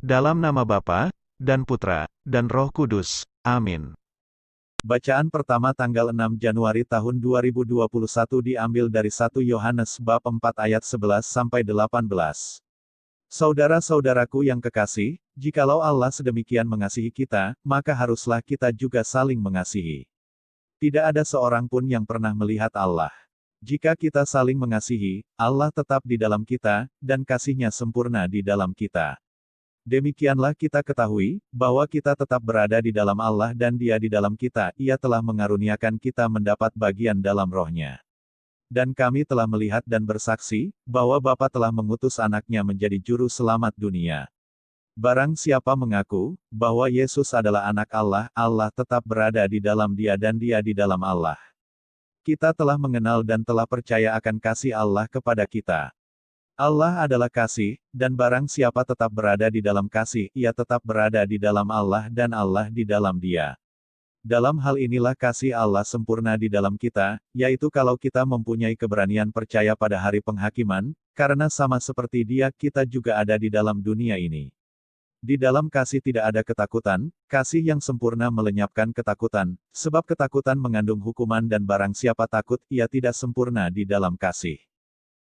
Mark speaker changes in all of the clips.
Speaker 1: Dalam nama Bapa, dan Putra, dan Roh Kudus. Amin.
Speaker 2: Bacaan pertama tanggal 6 Januari tahun 2021 diambil dari 1 Yohanes bab 4 ayat 11-18. Saudara-saudaraku yang kekasih, jikalau Allah sedemikian mengasihi kita, maka haruslah kita juga saling mengasihi. Tidak ada seorang pun yang pernah melihat Allah. Jika kita saling mengasihi, Allah tetap di dalam kita, dan kasih-Nya sempurna di dalam kita. Demikianlah kita ketahui, bahwa kita tetap berada di dalam Allah dan Dia di dalam kita, Ia telah mengaruniakan kita mendapat bagian dalam Roh-Nya. Dan kami telah melihat dan bersaksi, bahwa Bapa telah mengutus Anak-Nya menjadi juru selamat dunia. Barang siapa mengaku, bahwa Yesus adalah anak Allah, Allah tetap berada di dalam Dia dan Dia di dalam Allah. Kita telah mengenal dan telah percaya akan kasih Allah kepada kita. Allah adalah kasih, dan barang siapa tetap berada di dalam kasih, ia tetap berada di dalam Allah dan Allah di dalam Dia. Dalam hal inilah kasih Allah sempurna di dalam kita, yaitu kalau kita mempunyai keberanian percaya pada hari penghakiman, karena sama seperti Dia, kita juga ada di dalam dunia ini. Di dalam kasih tidak ada ketakutan, kasih yang sempurna melenyapkan ketakutan, sebab ketakutan mengandung hukuman dan barang siapa takut, ia tidak sempurna di dalam kasih.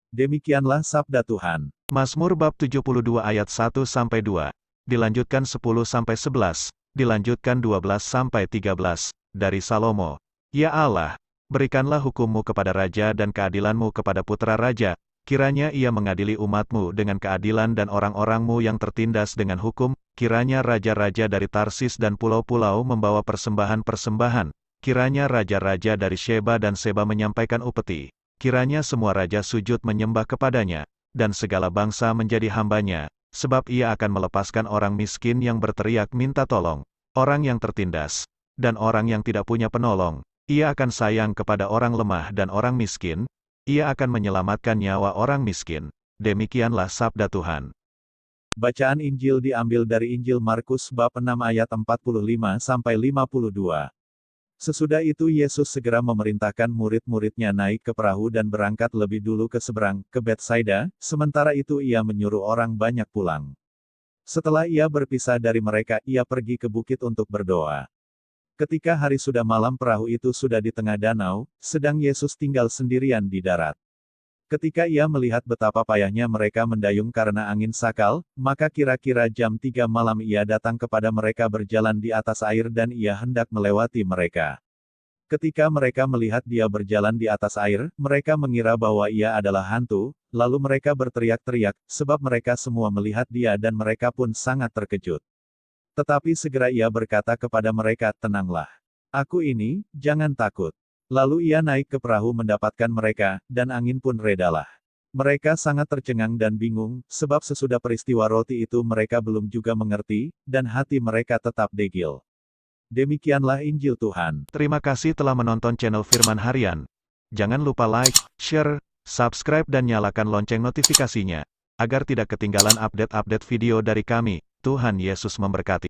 Speaker 2: Demikianlah sabda Tuhan.
Speaker 1: Mazmur bab 72 ayat 1-2, dilanjutkan 10-11, dilanjutkan 12-13, dari Salomo. Ya Allah, berikanlah hukum-Mu kepada raja dan keadilan-Mu kepada putra raja. Kiranya ia mengadili umat-Mu dengan keadilan dan orang-orang-Mu yang tertindas dengan hukum, kiranya raja-raja dari Tarsis dan pulau-pulau membawa persembahan-persembahan, kiranya raja-raja dari Sheba dan Seba menyampaikan upeti, kiranya semua raja sujud menyembah kepadanya, dan segala bangsa menjadi hamba-Nya, sebab ia akan melepaskan orang miskin yang berteriak minta tolong, orang yang tertindas, dan orang yang tidak punya penolong, ia akan sayang kepada orang lemah dan orang miskin, ia akan menyelamatkan nyawa orang miskin. Demikianlah sabda Tuhan.
Speaker 2: Bacaan Injil diambil dari Injil Markus bab 6 ayat 45-52. Sesudah itu Yesus segera memerintahkan murid-muridnya naik ke perahu dan berangkat lebih dulu ke seberang, ke Betsaida, sementara itu ia menyuruh orang banyak pulang. Setelah ia berpisah dari mereka, ia pergi ke bukit untuk berdoa. Ketika hari sudah malam perahu itu sudah di tengah danau, sedang Yesus tinggal sendirian di darat. Ketika ia melihat betapa payahnya mereka mendayung karena angin sakal, maka kira-kira jam 3 malam ia datang kepada mereka berjalan di atas air dan ia hendak melewati mereka. Ketika mereka melihat dia berjalan di atas air, mereka mengira bahwa ia adalah hantu, lalu mereka berteriak-teriak, sebab mereka semua melihat dia dan mereka pun sangat terkejut. Tetapi segera ia berkata kepada mereka, tenanglah. Aku ini, jangan takut. Lalu ia naik ke perahu mendapatkan mereka, dan angin pun redalah. Mereka sangat tercengang dan bingung, sebab sesudah peristiwa roti itu mereka belum juga mengerti, dan hati mereka tetap degil. Demikianlah Injil Tuhan.
Speaker 1: Terima kasih telah menonton channel Firman Harian. Jangan lupa like, share, subscribe dan nyalakan lonceng notifikasinya, agar tidak ketinggalan update-update video dari kami. Tuhan Yesus memberkati.